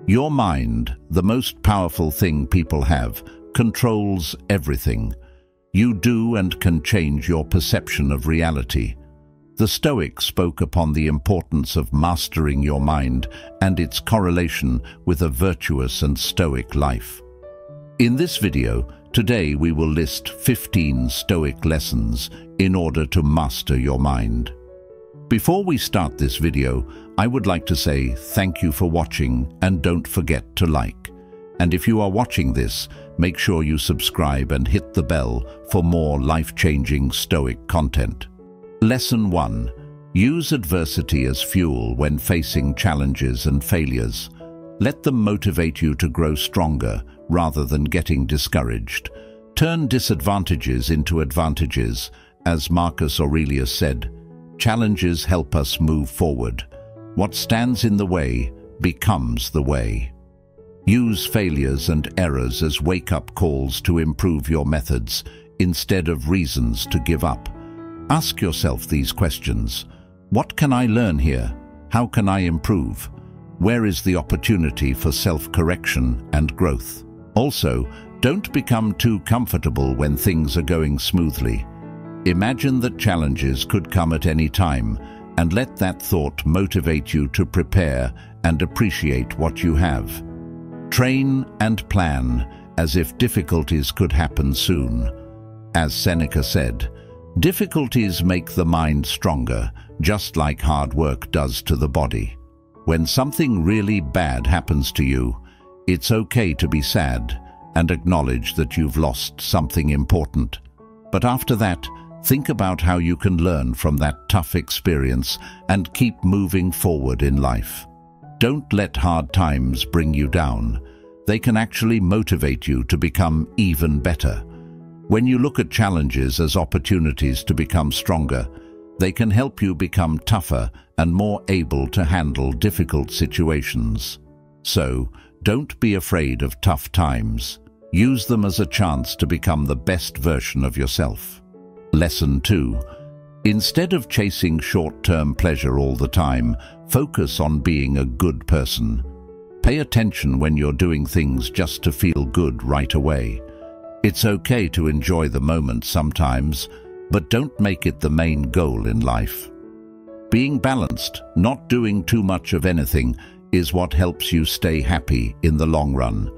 Your mind, the most powerful thing people have, controls everything. You do and can change your perception of reality. The Stoics spoke upon the importance of mastering your mind and its correlation with a virtuous and stoic life. In this video, today we will list 15 Stoic lessons in order to master your mind. Before we start this video, I would like to say thank you for watching and don't forget to like. And if you are watching this, make sure you subscribe and hit the bell for more life-changing Stoic content. Lesson 1. Use adversity as fuel when facing challenges and failures. Let them motivate you to grow stronger rather than getting discouraged. Turn disadvantages into advantages. As Marcus Aurelius said, challenges help us move forward. What stands in the way becomes the way. Use failures and errors as wake-up calls to improve your methods instead of reasons to give up. Ask yourself these questions. What can I learn here? How can I improve? Where is the opportunity for self-correction and growth? Also, don't become too comfortable when things are going smoothly. Imagine that challenges could come at any time, and let that thought motivate you to prepare and appreciate what you have. Train and plan as if difficulties could happen soon. As Seneca said, difficulties make the mind stronger, just like hard work does to the body. When something really bad happens to you, it's okay to be sad and acknowledge that you've lost something important. But after that, think about how you can learn from that tough experience and keep moving forward in life. Don't let hard times bring you down. They can actually motivate you to become even better. When you look at challenges as opportunities to become stronger, they can help you become tougher and more able to handle difficult situations. So, don't be afraid of tough times. Use them as a chance to become the best version of yourself. Lesson 2. Instead of chasing short-term pleasure all the time, focus on being a good person. Pay attention when you're doing things just to feel good right away. It's okay to enjoy the moment sometimes, but don't make it the main goal in life. Being balanced, not doing too much of anything, is what helps you stay happy in the long run.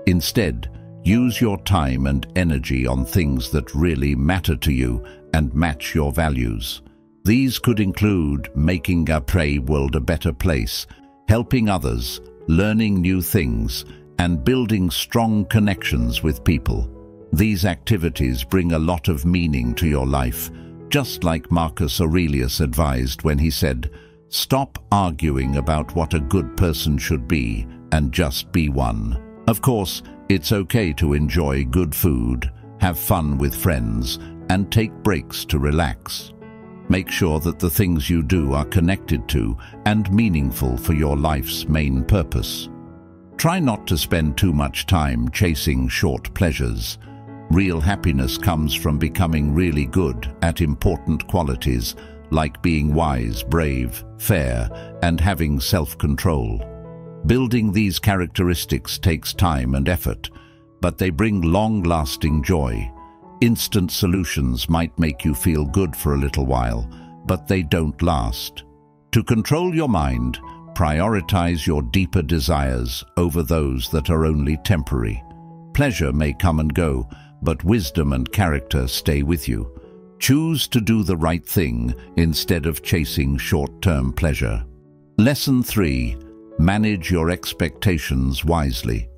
Instead, use your time and energy on things that really matter to you and match your values. These could include making our world a better place, helping others, learning new things, and building strong connections with people. These activities bring a lot of meaning to your life, just like Marcus Aurelius advised when he said, "Stop arguing about what a good person should be and just be one." Of course, it's okay to enjoy good food, have fun with friends, and take breaks to relax. Make sure that the things you do are connected to and meaningful for your life's main purpose. Try not to spend too much time chasing short pleasures. Real happiness comes from becoming really good at important qualities like being wise, brave, fair, and having self-control. Building these characteristics takes time and effort, but they bring long-lasting joy. Instant solutions might make you feel good for a little while, but they don't last. To control your mind, prioritize your deeper desires over those that are only temporary. Pleasure may come and go, but wisdom and character stay with you. Choose to do the right thing instead of chasing short-term pleasure. Lesson 3. Manage your expectations wisely.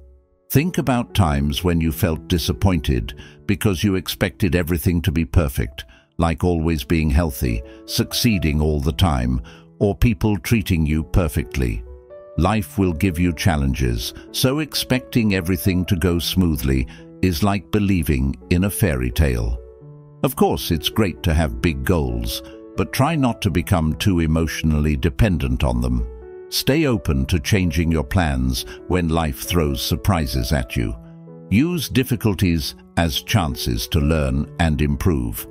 Think about times when you felt disappointed because you expected everything to be perfect, like always being healthy, succeeding all the time, or people treating you perfectly. Life will give you challenges, so expecting everything to go smoothly is like believing in a fairy tale. Of course, it's great to have big goals, but try not to become too emotionally dependent on them. Stay open to changing your plans when life throws surprises at you. Use difficulties as chances to learn and improve.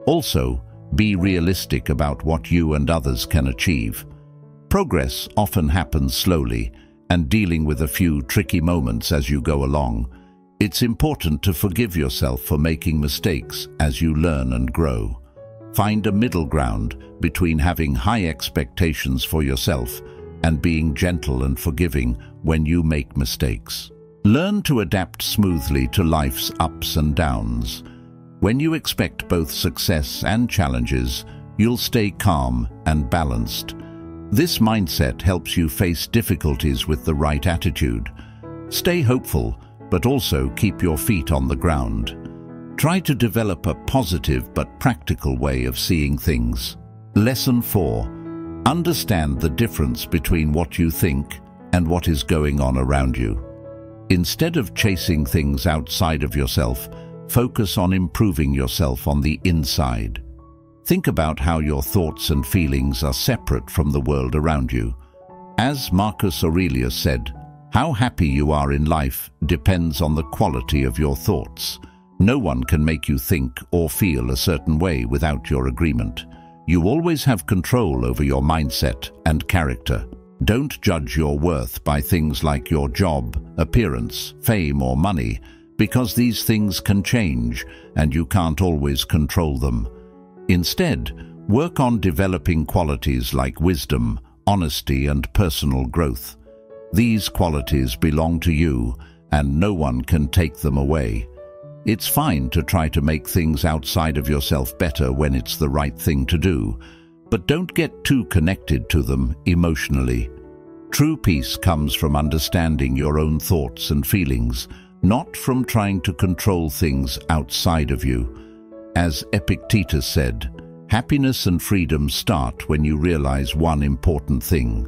Also, be realistic about what you and others can achieve. Progress often happens slowly, and dealing with a few tricky moments as you go along. It's important to forgive yourself for making mistakes as you learn and grow. Find a middle ground between having high expectations for yourself and being gentle and forgiving when you make mistakes. Learn to adapt smoothly to life's ups and downs. When you expect both success and challenges, you'll stay calm and balanced. This mindset helps you face difficulties with the right attitude. Stay hopeful, but also keep your feet on the ground. Try to develop a positive but practical way of seeing things. Lesson 4. Understand the difference between what you think and what is going on around you. Instead of chasing things outside of yourself, focus on improving yourself on the inside. Think about how your thoughts and feelings are separate from the world around you. As Marcus Aurelius said, how happy you are in life depends on the quality of your thoughts. No one can make you think or feel a certain way without your agreement. You always have control over your mindset and character. Don't judge your worth by things like your job, appearance, fame, or money, because these things can change and you can't always control them. Instead, work on developing qualities like wisdom, honesty, and personal growth. These qualities belong to you, and no one can take them away. It's fine to try to make things outside of yourself better when it's the right thing to do, but don't get too connected to them emotionally. True peace comes from understanding your own thoughts and feelings, not from trying to control things outside of you. As Epictetus said, happiness and freedom start when you realize one important thing.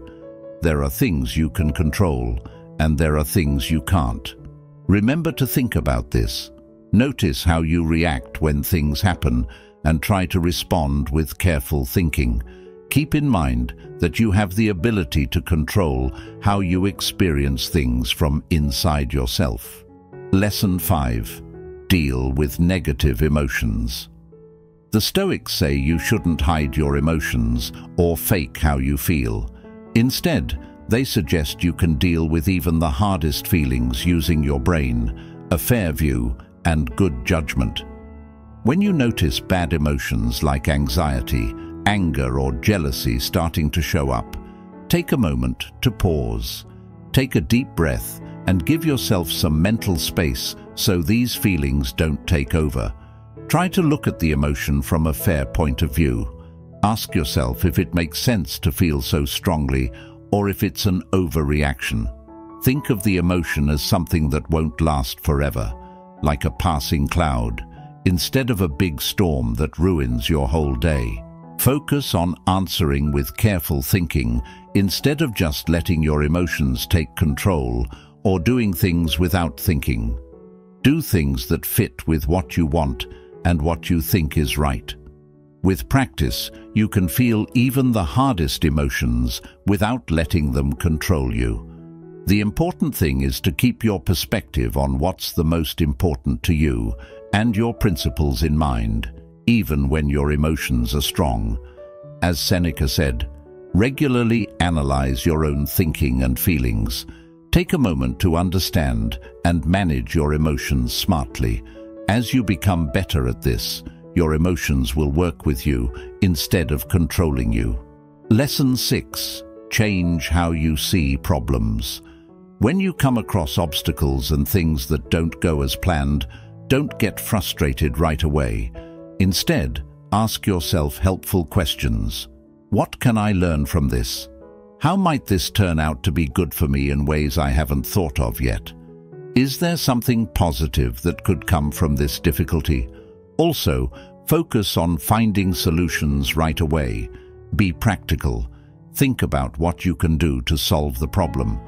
There are things you can control, and there are things you can't. Remember to think about this. Notice how you react when things happen, and try to respond with careful thinking. Keep in mind that you have the ability to control how you experience things from inside yourself. Lesson 5. Deal with negative emotions. The Stoics say you shouldn't hide your emotions or fake how you feel. Instead, they suggest you can deal with even the hardest feelings using your brain, a fair view, and good judgment. When you notice bad emotions like anxiety, anger, or jealousy starting to show up, take a moment to pause. Take a deep breath and give yourself some mental space so these feelings don't take over. Try to look at the emotion from a fair point of view. Ask yourself if it makes sense to feel so strongly or if it's an overreaction. Think of the emotion as something that won't last forever, like a passing cloud, instead of a big storm that ruins your whole day. Focus on answering with careful thinking instead of just letting your emotions take control or doing things without thinking. Do things that fit with what you want and what you think is right. With practice, you can feel even the hardest emotions without letting them control you. The important thing is to keep your perspective on what's the most important to you and your principles in mind, even when your emotions are strong. As Seneca said, regularly analyze your own thinking and feelings. Take a moment to understand and manage your emotions smartly. As you become better at this, your emotions will work with you instead of controlling you. Lesson 6. Change how you see problems. When you come across obstacles and things that don't go as planned, don't get frustrated right away. Instead, ask yourself helpful questions. What can I learn from this? How might this turn out to be good for me in ways I haven't thought of yet? Is there something positive that could come from this difficulty? Also, focus on finding solutions right away. Be practical. Think about what you can do to solve the problem.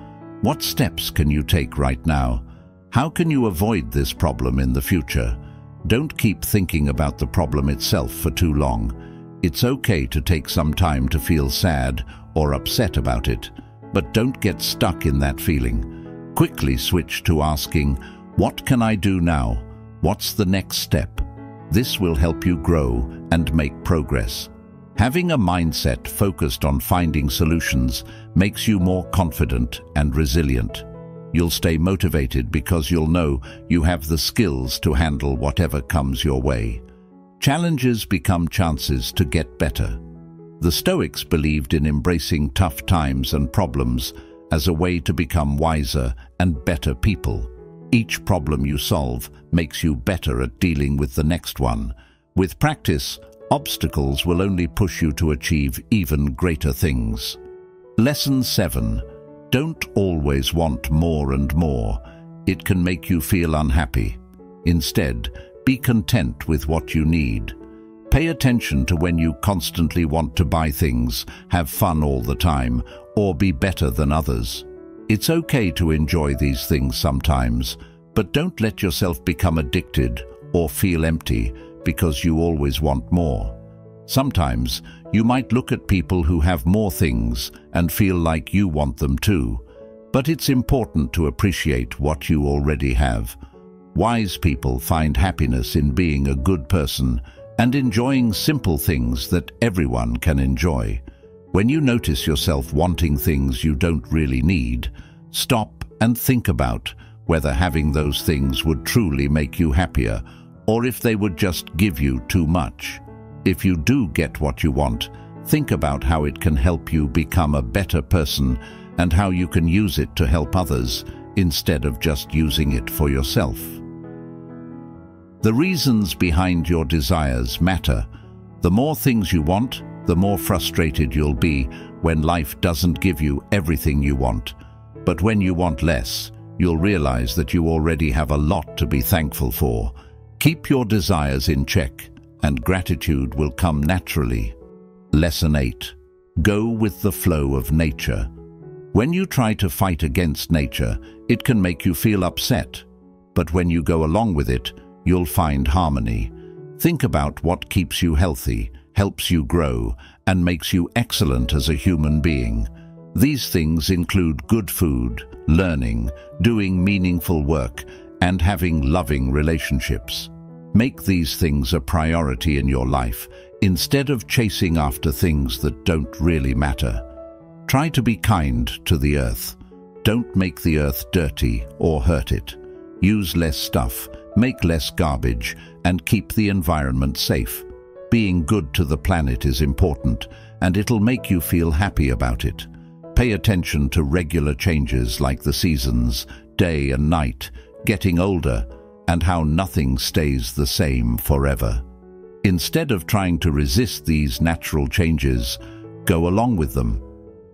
What steps can you take right now? How can you avoid this problem in the future? Don't keep thinking about the problem itself for too long. It's okay to take some time to feel sad or upset about it, but don't get stuck in that feeling. Quickly switch to asking, what can I do now? What's the next step? This will help you grow and make progress. Having a mindset focused on finding solutions makes you more confident and resilient. You'll stay motivated because you'll know you have the skills to handle whatever comes your way. Challenges become chances to get better. The Stoics believed in embracing tough times and problems as a way to become wiser and better people. Each problem you solve makes you better at dealing with the next one. With practice, obstacles will only push you to achieve even greater things. Lesson 7. Don't always want more and more. It can make you feel unhappy. Instead, be content with what you need. Pay attention to when you constantly want to buy things, have fun all the time, or be better than others. It's okay to enjoy these things sometimes, but don't let yourself become addicted or feel empty because you always want more. Sometimes you might look at people who have more things and feel like you want them too, but it's important to appreciate what you already have. Wise people find happiness in being a good person and enjoying simple things that everyone can enjoy. When you notice yourself wanting things you don't really need, stop and think about whether having those things would truly make you happier or if they would just give you too much. If you do get what you want, think about how it can help you become a better person and how you can use it to help others instead of just using it for yourself. The reasons behind your desires matter. The more things you want, the more frustrated you'll be when life doesn't give you everything you want. But when you want less, you'll realize that you already have a lot to be thankful for. Keep your desires in check, and gratitude will come naturally. Lesson 8. Go with the flow of nature. When you try to fight against nature, it can make you feel upset. But when you go along with it, you'll find harmony. Think about what keeps you healthy, helps you grow, and makes you excellent as a human being. These things include good food, learning, doing meaningful work, and having loving relationships. Make these things a priority in your life, instead of chasing after things that don't really matter. Try to be kind to the earth. Don't make the earth dirty or hurt it. Use less stuff, make less garbage, and keep the environment safe. Being good to the planet is important, and it'll make you feel happy about it. Pay attention to regular changes like the seasons, day and night, getting older, and how nothing stays the same forever. Instead of trying to resist these natural changes, go along with them.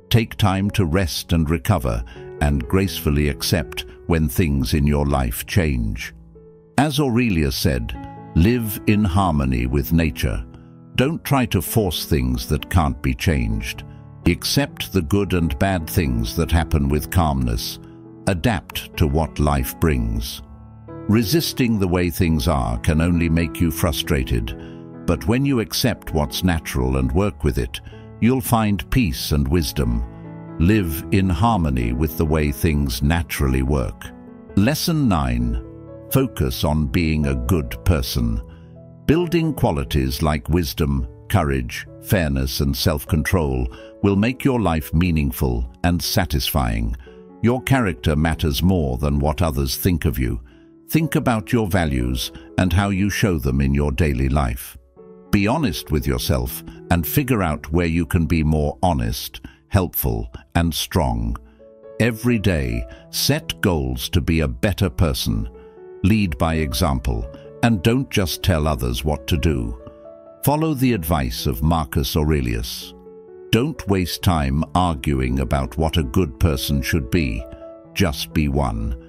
Take time to rest and recover, and gracefully accept when things in your life change. As Aurelius said, live in harmony with nature. Don't try to force things that can't be changed. Accept the good and bad things that happen with calmness. Adapt to what life brings. Resisting the way things are can only make you frustrated, but when you accept what's natural and work with it, you'll find peace and wisdom. Live in harmony with the way things naturally work. Lesson 9. Focus on being a good person. Building qualities like wisdom, courage, fairness, and self-control will make your life meaningful and satisfying. Your character matters more than what others think of you. Think about your values and how you show them in your daily life. Be honest with yourself and figure out where you can be more honest, helpful, and strong. Every day, set goals to be a better person. Lead by example, and don't just tell others what to do. Follow the advice of Marcus Aurelius. Don't waste time arguing about what a good person should be. Just be one.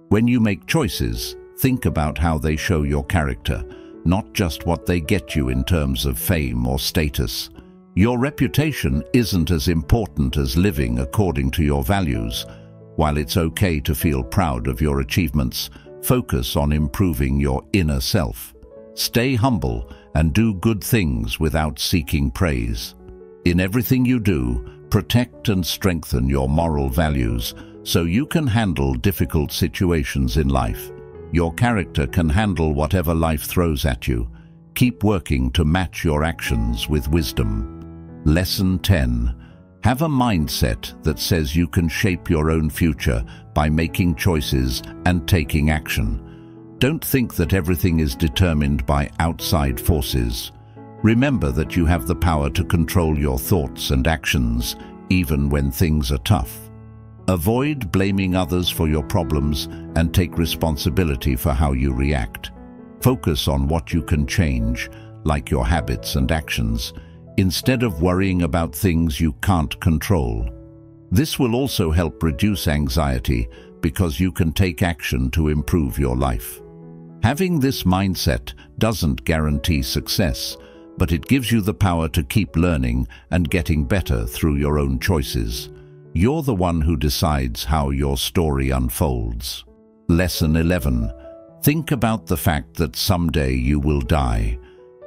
When you make choices, think about how they show your character, not just what they get you in terms of fame or status. Your reputation isn't as important as living according to your values. While it's okay to feel proud of your achievements, focus on improving your inner self. Stay humble and do good things without seeking praise. In everything you do, protect and strengthen your moral values so you can handle difficult situations in life. Your character can handle whatever life throws at you. Keep working to match your actions with wisdom. Lesson 10. Have a mindset that says you can shape your own future by making choices and taking action. Don't think that everything is determined by outside forces. Remember that you have the power to control your thoughts and actions, even when things are tough. Avoid blaming others for your problems and take responsibility for how you react. Focus on what you can change, like your habits and actions, instead of worrying about things you can't control. This will also help reduce anxiety because you can take action to improve your life. Having this mindset doesn't guarantee success, but it gives you the power to keep learning and getting better through your own choices. You're the one who decides how your story unfolds. Lesson 11. Think about the fact that someday you will die.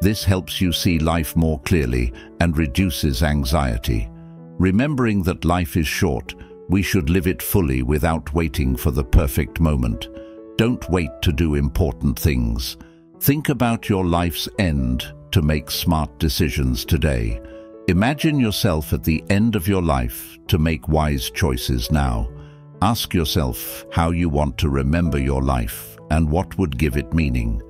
This helps you see life more clearly and reduces anxiety. Remembering that life is short, we should live it fully without waiting for the perfect moment. Don't wait to do important things. Think about your life's end to make smart decisions today. Imagine yourself at the end of your life to make wise choices now. Ask yourself how you want to remember your life and what would give it meaning.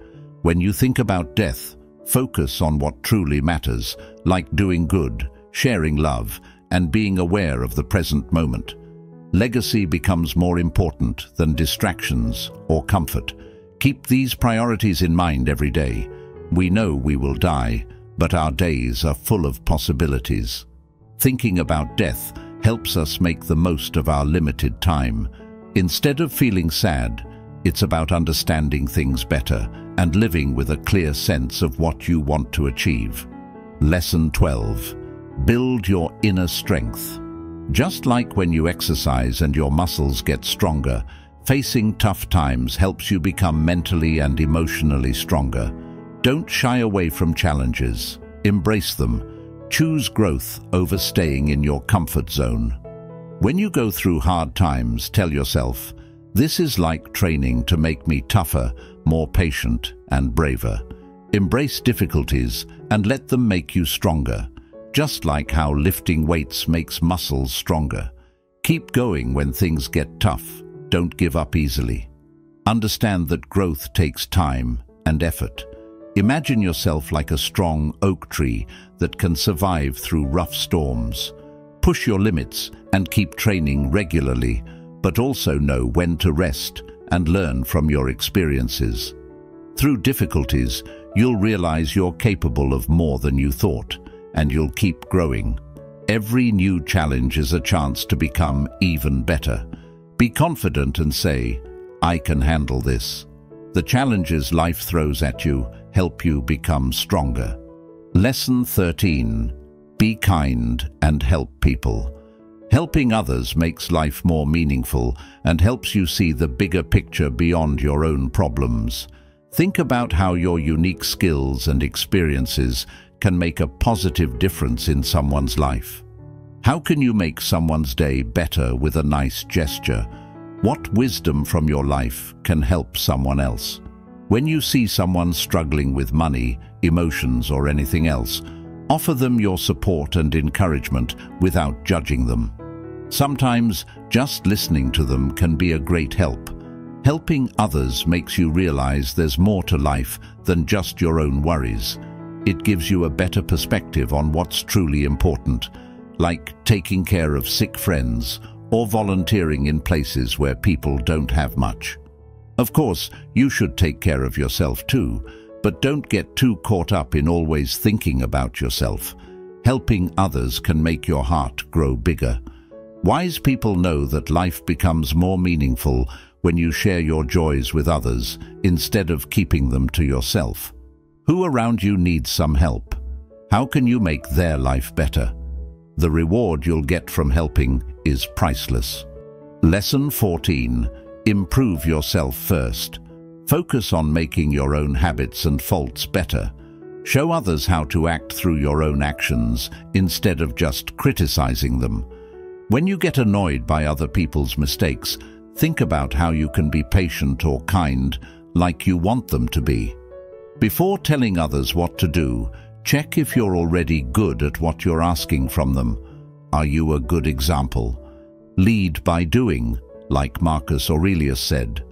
When you think about death, focus on what truly matters, like doing good, sharing love, and being aware of the present moment. Legacy becomes more important than distractions or comfort. Keep these priorities in mind every day. We know we will die, but our days are full of possibilities. Thinking about death helps us make the most of our limited time. Instead of feeling sad, it's about understanding things better and living with a clear sense of what you want to achieve. Lesson 12. Build your inner strength. Just like when you exercise and your muscles get stronger, facing tough times helps you become mentally and emotionally stronger. Don't shy away from challenges. Embrace them. Choose growth over staying in your comfort zone. When you go through hard times, tell yourself, "This is like training to make me tougher, more patient, and braver." Embrace difficulties and let them make you stronger, just like how lifting weights makes muscles stronger. Keep going when things get tough. Don't give up easily. Understand that growth takes time and effort. Imagine yourself like a strong oak tree that can survive through rough storms. Push your limits and keep training regularly, but also know when to rest and learn from your experiences. Through difficulties, you'll realize you're capable of more than you thought, and you'll keep growing. Every new challenge is a chance to become even better. Be confident and say, "I can handle this." The challenges life throws at you help you become stronger. Lesson 13. Be kind and help people. Helping others makes life more meaningful and helps you see the bigger picture beyond your own problems. Think about how your unique skills and experiences can make a positive difference in someone's life. How can you make someone's day better with a nice gesture? What wisdom from your life can help someone else? When you see someone struggling with money, emotions, or anything else, offer them your support and encouragement without judging them. Sometimes just listening to them can be a great help. Helping others makes you realize there's more to life than just your own worries. It gives you a better perspective on what's truly important, like taking care of sick friends or volunteering in places where people don't have much. Of course, you should take care of yourself too, but don't get too caught up in always thinking about yourself. Helping others can make your heart grow bigger. Wise people know that life becomes more meaningful when you share your joys with others instead of keeping them to yourself. Who around you needs some help? How can you make their life better? The reward you'll get from helping is priceless. Lesson 14. Improve yourself first. Focus on making your own habits and faults better. Show others how to act through your own actions instead of just criticizing them. When you get annoyed by other people's mistakes, think about how you can be patient or kind like you want them to be. Before telling others what to do, Check if you're already good at what you're asking from them. Are you a good example? Lead by doing, like Marcus Aurelius said.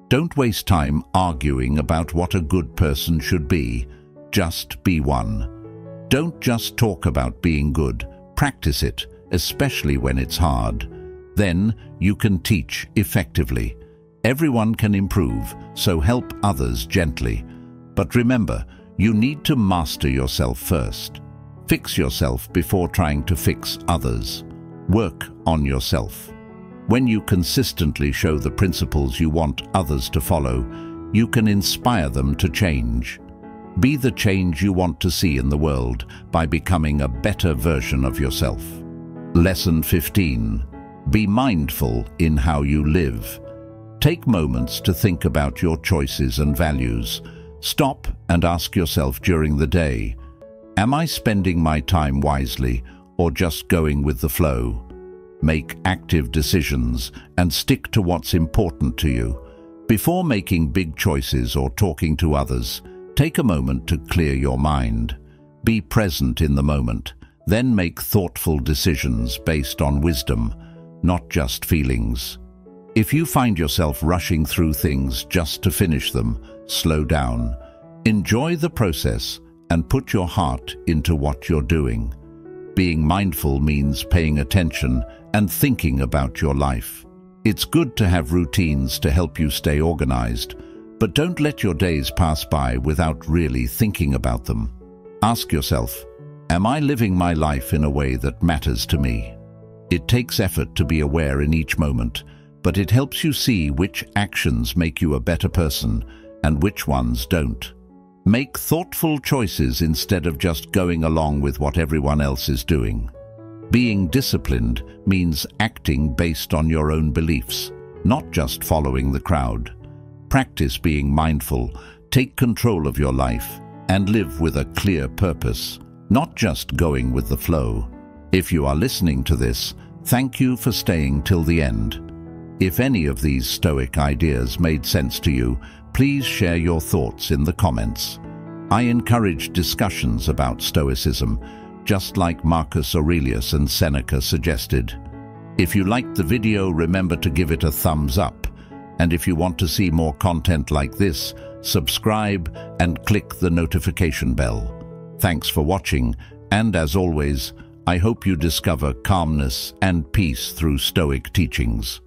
Don't waste time arguing about what a good person should be. Just be one. Don't just talk about being good. Practice it, especially when it's hard. Then you can teach effectively. Everyone can improve, so help others gently. But remember, you need to master yourself first. Fix yourself before trying to fix others. Work on yourself. When you consistently show the principles you want others to follow, you can inspire them to change. Be the change you want to see in the world by becoming a better version of yourself. Lesson 15. Be mindful in how you live. Take moments to think about your choices and values. Stop and ask yourself during the day, am I spending my time wisely or just going with the flow? Make active decisions and stick to what's important to you. Before making big choices or talking to others, take a moment to clear your mind. Be present in the moment, then make thoughtful decisions based on wisdom, not just feelings. If you find yourself rushing through things just to finish them, slow down. Enjoy the process and put your heart into what you're doing. Being mindful means paying attention and thinking about your life. It's good to have routines to help you stay organized, but don't let your days pass by without really thinking about them. Ask yourself, am I living my life in a way that matters to me? It takes effort to be aware in each moment, but it helps you see which actions make you a better person and which ones don't. Make thoughtful choices instead of just going along with what everyone else is doing. Being disciplined means acting based on your own beliefs, not just following the crowd. Practice being mindful, take control of your life, and live with a clear purpose, not just going with the flow. If you are listening to this, thank you for staying till the end. If any of these Stoic ideas made sense to you, please share your thoughts in the comments. I encourage discussions about Stoicism, just like Marcus Aurelius and Seneca suggested. If you liked the video, remember to give it a thumbs up. And if you want to see more content like this, subscribe and click the notification bell. Thanks for watching, and as always, I hope you discover calmness and peace through Stoic teachings.